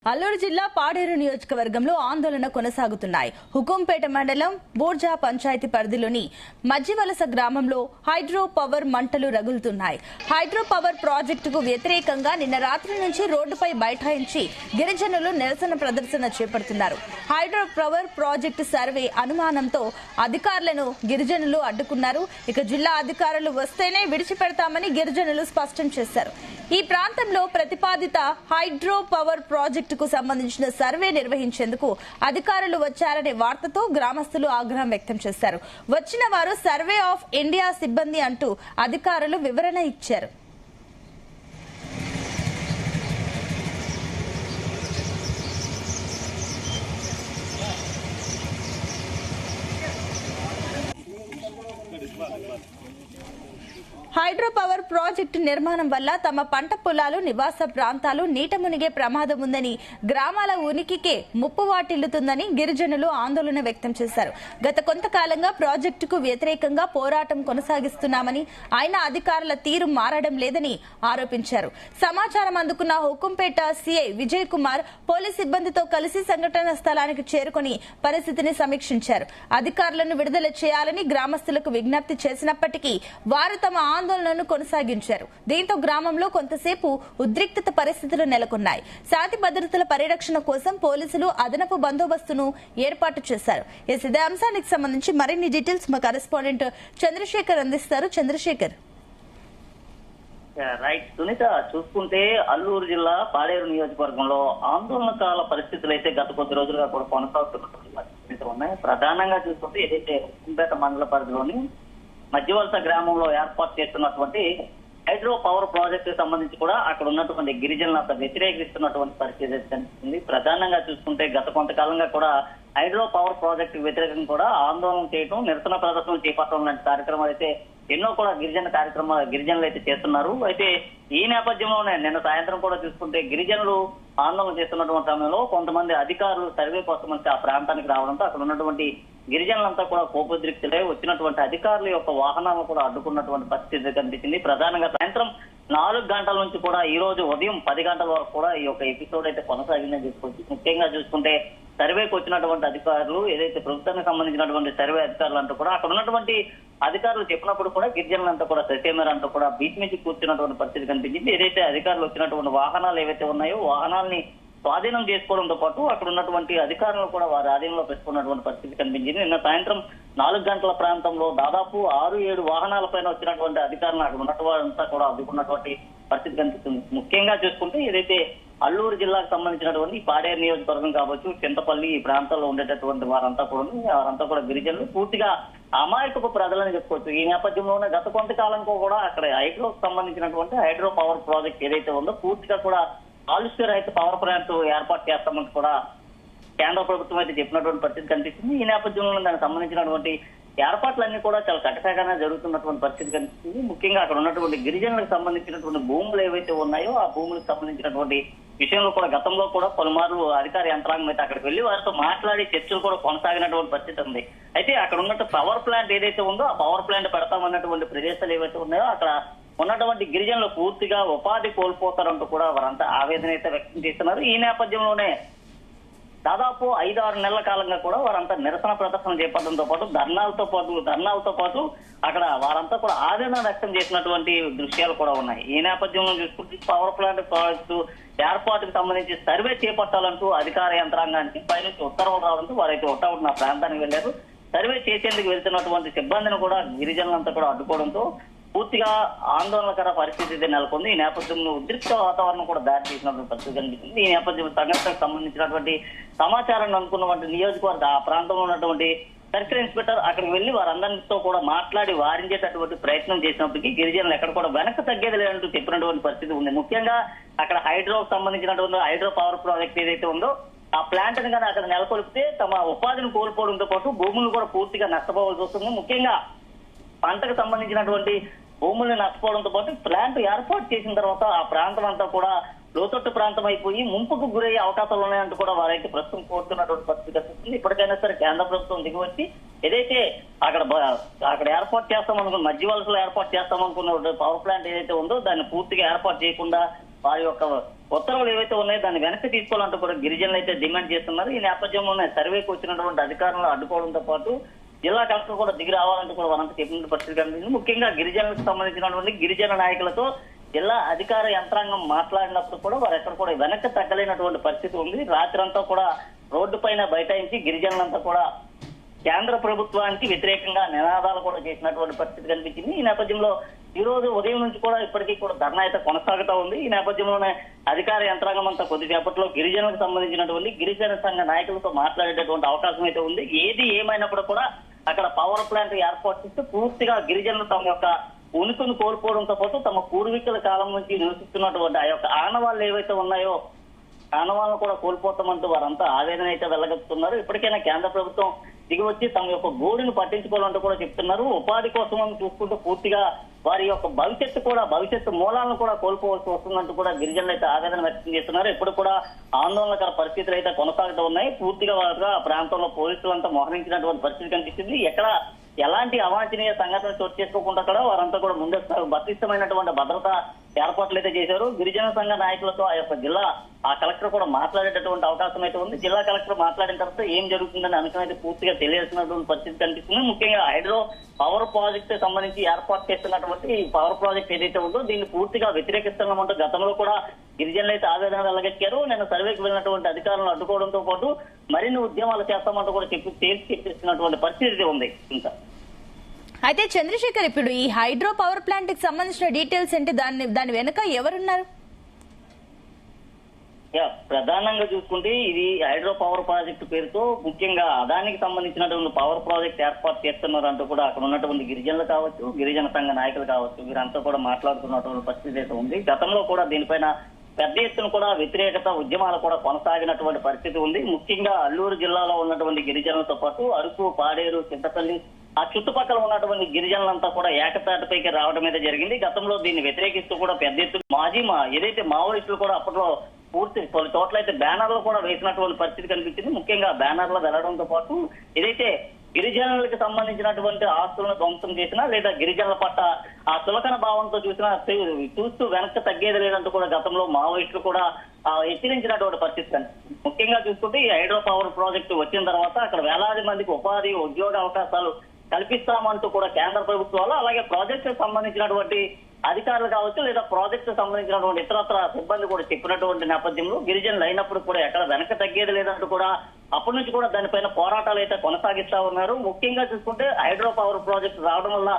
అల్లూరు జిల్లా పాడేరు నియోజకవర్గంలో ఆందోళన కొనసాగుతున్నాయి. హుకుంపేట మండలం బోర్జా పంచాయతీ పరిధిలోని మజ్జివలస గ్రామంలో హైడ్రో పవర్ మంటలు రగులుతున్నాయి. హైడ్రో పవర్ ప్రాజెక్టుకు వ్యతిరేకంగా నిన్న రాత్రి నుంచి రోడ్డుపై బైఠాయించి గిరిజనులు నిరసన ప్రదర్శన చేపడుతున్నారు. హైడ్రో పవర్ ప్రాజెక్టు సర్వే అనుమానంతో అధికారులను గిరిజనులు అడ్డుకున్నారు. ఇక జిల్లా అధికారులు వస్తేనే విడిచిపెడతామని గిరిజనులు స్పష్టం చేశారు. ఈ ప్రాంతంలో ప్రతిపాదిత హైడ్రో పవర్ ప్రాజెక్టుకు సంబంధించిన సర్వే నిర్వహించేందుకు అధికారులు వచ్చారనే వార్తతో గ్రామస్తులు ఆగ్రహం వ్యక్తం చేశారు. వచ్చిన వారు సర్వే ఆఫ్ ఇండియా సిబ్బంది అంటూ అధికారులు వివరణ ఇచ్చారు. హైడ్రో పవర్ ప్రాజెక్టు నిర్మాణం వల్ల తమ పంట పొలాలు, నివాస ప్రాంతాలు నీట మునిగే ప్రమాదం ఉందని, గ్రామాల ఉనికికే ముప్పు వాటిల్లుతుందని గిరిజనులు ఆందోళన వ్యక్తం చేశారు. గత కొంతకాలంగా ప్రాజెక్టుకు వ్యతిరేకంగా పోరాటం కొనసాగిస్తున్నామని, అయినా అధికారుల తీరు మారడం లేదని ఆరోపించారు. సమాచారం అందుకున్న హుకుంపేట సిఐ విజయ్ కుమార్ పోలీస్ సిబ్బందితో కలిసి సంఘటన స్థలానికి చేరుకుని పరిస్థితిని సమీక్షించారు. అధికారులను విడుదల చేయాలని గ్రామస్తులకు విజ్ఞప్తి చేసినప్పటికీ వారు తమ ఆందోళనను కొనసాగించారు. దీంతో గ్రామంలో కొంతసేపు ఉద్రిక్తత పరిస్థితులు నెలకొన్నాయి. శాంతి భద్రతల పరిరక్షణ కోసం పోలీసులు అదనపు బందోబస్తును ఏర్పాటు చేశారు. ఇదే అంశానికి సంబంధించి మరిన్ని డీటెయిల్స్ మా కరెస్పాండెంట్ చంద్రశేఖర్ అందిస్తారు. చంద్రశేఖర్. రైట్ సునీత, చూసుకుంటే అల్లూరు జిల్లా పాడేరు నియోజకవర్గంలో ఆందోళనకాల పరిస్థితులు అయితే గత కొద్ది రోజులుగా కూడా కొనసాగుతున్నటువంటి పరిస్థితులు ఉన్నాయి. ప్రధానంగా చూసుకుంటే ఏదైతే హుకుంపేట మండల పరిధిలోని మజ్జివలస గ్రామంలో ఏర్పాటు చేస్తున్నటువంటి హైడ్రో పవర్ ప్రాజెక్టు సంబంధించి కూడా అక్కడ ఉన్నటువంటి గిరిజనులంతా వ్యతిరేకిస్తున్నటువంటి పరిస్థితి కనిపిస్తుంది. ప్రధానంగా చూసుకుంటే గత కొంతకాలంగా కూడా హైడ్రో పవర్ ప్రాజెక్టు వ్యతిరేకంగా కూడా ఆందోళన చేయడం, నిరసన ప్రదర్శనలు చేపట్టడం లాంటి కార్యక్రమాలు అయితే ఎన్నో కూడా గిరిజనులు అయితే చేస్తున్నారు. అయితే ఈ నేపథ్యంలోనే నిన్న సాయంత్రం కూడా చూసుకుంటే గిరిజనులు ఆందోళన చేస్తున్నటువంటి సమయంలో కొంతమంది అధికారులు సర్వే కోసం ఆ ప్రాంతానికి రావడంతో అక్కడ ఉన్నటువంటి గిరిజనులంతా కూడా కోపోద్రిక్తులై వచ్చినటువంటి అధికారుల యొక్క వాహనాలను కూడా అడ్డుకున్నటువంటి పరిస్థితి కనిపించింది. ప్రధానంగా సాయంత్రం 4 గంటల నుంచి కూడా ఈ రోజు ఉదయం 10 గంటల వరకు కూడా ఈ యొక్క ఎపిసోడ్ అయితే కొనసాగిందని చెప్పుకోవచ్చు. ముఖ్యంగా చూసుకుంటే సర్వేకి వచ్చినటువంటి అధికారులు, ఏదైతే ప్రభుత్వానికి సంబంధించినటువంటి సర్వే అధికారులు అంటూ కూడా అక్కడ ఉన్నటువంటి అధికారులు చెప్పినప్పుడు కూడా గిరిజనులంతా కూడా సత్యమేరంతా కూడా బీచ్ మీద కూర్చున్నటువంటి పరిస్థితి కనిపించింది. ఏదైతే అధికారులు వచ్చినటువంటి వాహనాలు ఏవైతే ఉన్నాయో వాహనాల్ని స్వాధీనం చేసుకోవడంతో పాటు అక్కడ ఉన్నటువంటి అధికారులు కూడా వారి ఆధీనంలో పెట్టుకున్నటువంటి పరిస్థితి కనిపించింది. నిన్న సాయంత్రం 4 గంటల ప్రాంతంలో దాదాపు 6-7 వాహనాల పైన వచ్చినటువంటి అధికారులు అక్కడ ఉన్నటువంటి కూడా అడ్డుకున్నటువంటి పరిస్థితి కనిపిస్తుంది. ముఖ్యంగా చూసుకుంటే ఏదైతే అల్లూరు జిల్లాకు సంబంధించినటువంటి పాడేరు నియోజకవర్గం కావచ్చు, చింతపల్లి ఈ ప్రాంతాల్లో ఉండేటటువంటి వారంతా కూడా గిరిజనులు పూర్తిగా అమాయకపు ప్రజలని చెప్పుకోవచ్చు. ఈ నేపథ్యంలోనే గత కొంతకాలంలో కూడా అక్కడ హైడ్రోకు సంబంధించినటువంటి హైడ్రో పవర్ ప్రాజెక్ట్ ఏదైతే ఉందో పూర్తిగా కూడా కాలుష్య రహిత పవర్ ప్లాంట్ ఏర్పాటు చేస్తామని కూడా కేంద్ర ప్రభుత్వం అయితే చెప్పినటువంటి పరిస్థితి కనిపిస్తుంది. ఈ నేపథ్యంలో దానికి సంబంధించినటువంటి ఏర్పాట్లన్నీ కూడా చాలా కట్టసాగానే జరుగుతున్నటువంటి పరిస్థితి కనిపిస్తుంది. ముఖ్యంగా అక్కడ ఉన్నటువంటి గిరిజనులకు సంబంధించినటువంటి భూములు ఏవైతే ఉన్నాయో ఆ భూములకు సంబంధించినటువంటి విషయంలో కూడా గతంలో కూడా పలుమార్లు అధికార యంత్రాంగం అయితే అక్కడికి వెళ్లి వారితో మాట్లాడి చర్చలు కూడా కొనసాగినటువంటి పరిస్థితి ఉంది. అయితే అక్కడ ఉన్నట్టు పవర్ ప్లాంట్ ఏదైతే ఉందో ఆ పవర్ ప్లాంట్ పెడతామన్నటువంటి ప్రదేశాలు ఏవైతే ఉన్నాయో అక్కడ ఉన్నటువంటి గిరిజనులు పూర్తిగా ఉపాధి కోల్పోతారంటూ కూడా వారంతా ఆవేదన అయితే వ్యక్తం చేస్తున్నారు. ఈ నేపథ్యంలోనే దాదాపు 5-6 నెలల కాలంగా కూడా వారంతా నిరసన ప్రదర్శన చేపట్టడంతో పాటు ధర్నాలతో పాటు అక్కడ వారంతా కూడా ఆవేదన వ్యక్తం చేసినటువంటి దృశ్యాలు కూడా ఉన్నాయి. ఈ నేపథ్యంలో చూసుకుంటే పవర్ ప్లాంట్ ప్రాజెక్టు ఏర్పాటుకు సంబంధించి సర్వే చేపట్టాలంటూ అధికార యంత్రాంగానికి పైనుంచి ఉత్తర్వులు రావడంతో వారైతే ఒట్టవున్న ప్రాంతానికి వెళ్లారు. సర్వే చేసేందుకు వెళ్తున్నటువంటి సిబ్బందిని కూడా గిరిజనులంతా కూడా అడ్డుకోవడంతో పూర్తిగా ఆందోళనకర పరిస్థితి నెలకొంది. ఈ నేపథ్యంలో ఉద్రిక్త వాతావరణం కూడా దారి తీసినటువంటి పరిస్థితి కనిపిస్తుంది. ఈ నేపథ్యంలో సంఘటనకు సంబంధించినటువంటి సమాచారాన్ని అనుకున్నటువంటి నియోజకవర్గ ఆ ప్రాంతంలో ఉన్నటువంటి సర్కిల్ ఇన్స్పెక్టర్ అక్కడికి వెళ్లి వారందరితో కూడా మాట్లాడి వారించేటటువంటి ప్రయత్నం చేసినప్పటికీ గిరిజనులు ఎక్కడ కూడా వెనక్కి తగ్గేది లేదంటూ చెప్పినటువంటి పరిస్థితి ఉంది. ముఖ్యంగా అక్కడ హైడ్రోకు సంబంధించినటువంటి హైడ్రో పవర్ ప్రాజెక్ట్ ఏదైతే ఉందో ఆ ప్లాంట్ ని కానీ అక్కడ నెలకొల్పితే తమ ఉపాధిని కోల్పోవడంతో పాటు భూములు కూడా పూర్తిగా నష్టపోవాల్సి వస్తుంది. ముఖ్యంగా పంటకు సంబంధించినటువంటి భూముల్ని నష్టపోవడంతో పాటు ప్లాంట్ ఏర్పాటు చేసిన తర్వాత ఆ ప్రాంతం అంతా కూడా లోతట్టు ప్రాంతం అయిపోయి ముంపుకు గురయ్యే అవకాశాలు ఉన్నాయంటూ కూడా వారైతే ప్రస్తుతం కోరుతున్నటువంటి పరిస్థితి కనిపిస్తుంది. ఇప్పటికైనా సరే కేంద్ర ప్రభుత్వం దిగివచ్చి ఏదైతే అక్కడ ఏర్పాటు చేస్తామనుకున్న మజ్జివలసలో ఏర్పాటు చేస్తామనుకున్న పవర్ ప్లాంట్ ఏదైతే ఉందో దాన్ని పూర్తిగా ఏర్పాటు చేయకుండా వారి యొక్క ఉత్తర్వులు ఏవైతే ఉన్నాయో దాన్ని వెనక్కి తీసుకోవాలంటూ కూడా గిరిజనులు అయితే డిమాండ్ చేస్తున్నారు. ఈ నేపథ్యంలోనే సర్వేకి వచ్చినటువంటి అధికారులను అడ్డుకోవడంతో పాటు జిల్లా కలెక్టర్ కూడా దిగి రావాలంటూ కూడా వారంతా చెప్పిన పరిస్థితి కనిపించింది. ముఖ్యంగా గిరిజనులకు సంబంధించినటువంటి గిరిజన నాయకులతో జిల్లా అధికార యంత్రాంగం మాట్లాడినప్పుడు కూడా వారు ఎక్కడ కూడా వెనక్కి తగ్గలేనటువంటి పరిస్థితి ఉంది. రాత్రి అంతా కూడా రోడ్డు పైన బైఠాయించి గిరిజనులంతా కూడా కేంద్ర ప్రభుత్వానికి వ్యతిరేకంగా నినాదాలు కూడా చేసినటువంటి పరిస్థితి కనిపించింది. ఈ నేపథ్యంలో ఈ రోజు ఉదయం నుంచి కూడా ఇప్పటికీ కూడా ధర్నా అయితే కొనసాగుతా ఉంది. ఈ నేపథ్యంలోనే అధికార యంత్రాంగం అంతా కొద్దిసేపట్లో గిరిజనులకు సంబంధించినటువంటి గిరిజన సంఘ నాయకులతో మాట్లాడేటటువంటి అవకాశం అయితే ఉంది. ఏది ఏమైనప్పుడు కూడా అక్కడ పవర్ ప్లాంట్ ఏర్పాటు చేస్తూ పూర్తిగా గిరిజనులు తమ యొక్క ఉనికిని కోల్పోవడంతో పాటు తమ పూర్వీకుల కాలం నుంచి నివసిస్తున్నటువంటి ఆ యొక్క ఆనవాళ్ళు ఏవైతే ఉన్నాయో ఆనవాళ్ళను కూడా కోల్పోతామంటూ వారంతా ఆవేదన అయితే వెళ్ళగలుగుతున్నారు. ఇప్పటికైనా కేంద్ర ప్రభుత్వం దిగి వచ్చి తమ యొక్క గోడును పట్టించుకోవాలంటూ కూడా చెప్తున్నారు. ఉపాధి కోసం చూసుకుంటూ పూర్తిగా వారి యొక్క భవిష్యత్తు మూలాలను కూడా కోల్పోవలసి వస్తుందంటూ కూడా గిరిజనులు అయితే ఆవేదన వ్యక్తం చేస్తున్నారు. ఇప్పుడు కూడా ఆందోళనకర పరిస్థితులు అయితే కొనసాగుతూ ఉన్నాయి. పూర్తిగా వారుగా ఆ ప్రాంతంలో పోలీసులంతా మోహరించినటువంటి పరిస్థితి కనిపిస్తుంది. ఎక్కడ ఎలాంటి అవాంఛనీయ సంఘటనలు చోటు చేసుకోకుండా కూడా వారంతా కూడా ముందస్తు బతిష్టమైనటువంటి భద్రత ఏర్పాట్లు అయితే చేశారు. గిరిజన సంఘ నాయకులతో ఆ యొక్క జిల్లా ఆ కలెక్టర్ కూడా మాట్లాడేటటువంటి అవకాశం అయితే ఉంది. జిల్లా కలెక్టర్ మాట్లాడిన తర్వాత ఏం జరుగుతుందని అంశం అయితే పూర్తిగా తెలియాల్సినటువంటి పరిస్థితి కనిపిస్తుంది. ముఖ్యంగా హైడ్రో పవర్ ప్రాజెక్ట్ సంబంధించి ఏర్పాటు చేస్తున్నటువంటి ఈ పవర్ ప్రాజెక్ట్ ఏదైతే ఉందో దీన్ని పూర్తిగా వ్యతిరేకిస్తున్నామంటూ గతంలో కూడా గిరిజనులు అయితే ఆవేదన వెళ్ళగక్కారు. నేను సర్వేకి వెళ్ళినటువంటి అధికారులను అడ్డుకోవడంతో పాటు మరిన్ని ఉద్యమాలు చేస్తామంటూ కూడా చెప్పిస్తున్నటువంటి పరిస్థితి ఉంది. ఇంకా అయితే చంద్రశేఖర్, ఇప్పుడు ఈ హైడ్రో పవర్ ప్లాంట్ కి సంబంధించిన డీటెయిల్స్ అంటే దాని వెనుక ఎవరున్నారు? ప్రధానంగా చూసుకుంటే ఇది హైడ్రో పవర్ ప్రాజెక్టు పేరుతో ముఖ్యంగా అదానికి సంబంధించినటువంటి పవర్ ప్రాజెక్ట్ ఏర్పాటు చేస్తున్నారు అంటూ కూడా అక్కడ ఉన్నటువంటి గిరిజనులు కావచ్చు, గిరిజన సంఘ నాయకులు కావచ్చు, వీరంతా కూడా మాట్లాడుతున్నటువంటి పరిస్థితి అయితే ఉంది. గతంలో కూడా దీనిపైన పెద్ద ఎత్తున కూడా వ్యతిరేకత ఉద్యమాలు కూడా కొనసాగినటువంటి పరిస్థితి ఉంది. ముఖ్యంగా అల్లూరు జిల్లాలో ఉన్నటువంటి గిరిజనులతో పాటు అరకు, పాడేరు, చింతపల్లి ఆ చుట్టుపక్కల ఉన్నటువంటి గిరిజనులంతా కూడా ఏకతాటిపైకి రావడం అయితే జరిగింది. గతంలో దీన్ని వ్యతిరేకిస్తూ కూడా పెద్ద ఎత్తున ఏదైతే మావోయిస్టులు కూడా అప్పట్లో పలు చోట్ల అయితే బ్యానర్లు కూడా వేసినటువంటి పరిస్థితి కనిపించింది. ముఖ్యంగా బ్యానర్లు వెళ్లడంతో పాటు ఏదైతే గిరిజనులకు సంబంధించినటువంటి ఆస్తులను ధ్వంసం చేసినా లేదా గిరిజనుల పట్ల ఆ చులకన భావంతో చూస్తూ వెనక్కి తగ్గేది లేదంటూ కూడా గతంలో మావోయిస్టులు కూడా హెచ్చరించినటువంటి పరిస్థితి కనిపిస్తుంది. ముఖ్యంగా చూసుకుంటే ఈ హైడ్రో పవర్ ప్రాజెక్టు వచ్చిన తర్వాత అక్కడ వేలాది మందికి ఉపాధి, ఉద్యోగ అవకాశాలు కల్పిస్తామంటూ కూడా కేంద్ర ప్రభుత్వాలు అలాగే ప్రాజెక్టు సంబంధించినటువంటి అధికారులు కావచ్చు లేదా ప్రాజెక్టు సంబంధించినటువంటి ఇతరత్ర సిబ్బంది కూడా చెప్పినటువంటి నేపథ్యంలో గిరిజనులు అయినప్పుడు కూడా ఎక్కడ వెనక తగ్గేది లేదంటూ కూడా అప్పటి నుంచి కూడా దానిపైన పోరాటాలు అయితే కొనసాగిస్తా ఉన్నారు. ముఖ్యంగా చూసుకుంటే హైడ్రో పవర్ ప్రాజెక్టు రావడం వల్ల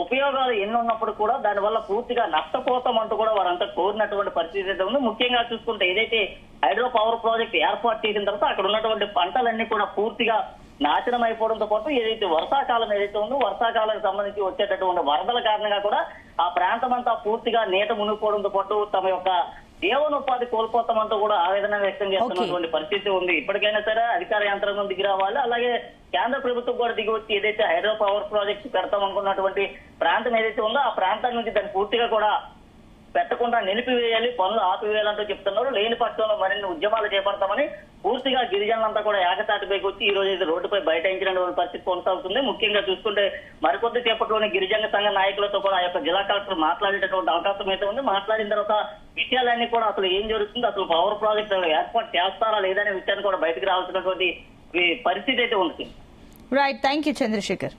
ఉపయోగాలు ఎన్ని ఉన్నప్పుడు కూడా దానివల్ల పూర్తిగా నష్టపోతామంటూ కూడా వారంతా కోరినటువంటి పరిస్థితి అయితే ఉంది. ముఖ్యంగా చూసుకుంటే ఏదైతే హైడ్రో పవర్ ప్రాజెక్ట్ ఏర్పాటు చేసిన తర్వాత అక్కడ ఉన్నటువంటి పంటలన్నీ కూడా పూర్తిగా నాశనం అయిపోవడంతో పాటు ఏదైతే వర్షాకాలం ఏదైతే ఉందో వర్షాకాలానికి సంబంధించి వచ్చేటటువంటి వరదల కారణంగా కూడా ఆ ప్రాంతం అంతా పూర్తిగా నీట మునిగిపోవడంతో పాటు తమ యొక్క జీవనోపాధి కోల్పోతామంటూ కూడా ఆవేదన వ్యక్తం చేస్తున్నటువంటి పరిస్థితి ఉంది. ఇప్పటికైనా సరే అధికార యంత్రాంగం దిగి రావాలి. అలాగే కేంద్ర ప్రభుత్వం కూడా దిగి వచ్చి ఏదైతే హైడ్రో పవర్ ప్రాజెక్ట్ పెడతాం అనుకున్నటువంటి ప్రాంతం ఏదైతే ఉందో ఆ ప్రాంతం నుంచి దాన్ని పూర్తిగా కూడా పెట్టకుండా నిలిపివేయాలి, పనులు ఆపివేయాలంటూ చెప్తున్నారు. లేని పక్షంలో మరిన్ని ఉద్యమాలు చేపడతామని పూర్తిగా గిరిజనులంతా కూడా ఏకతాటిపైకి వచ్చి ఈ రోజు అయితే రోడ్డుపై బైఠాయించినటువంటి పరిస్థితి కొనసాగుతుంది. ముఖ్యంగా చూసుకుంటే మరికొద్ది సేపట్లోని గిరిజన సంఘ నాయకులతో కూడా ఆ యొక్క జిల్లా కలెక్టర్ మాట్లాడేటటువంటి అవకాశం అయితే ఉంది. మాట్లాడిన తర్వాత విషయాలన్నీ కూడా అసలు ఏం జరుగుతుంది, అసలు పవర్ ప్రాజెక్ట్ ఏర్పాటు చేస్తారా లేదనే విషయాన్ని కూడా బయటకు రావాల్సినటువంటి పరిస్థితి అయితే ఉంది. Right, thank you Chandrasekhar.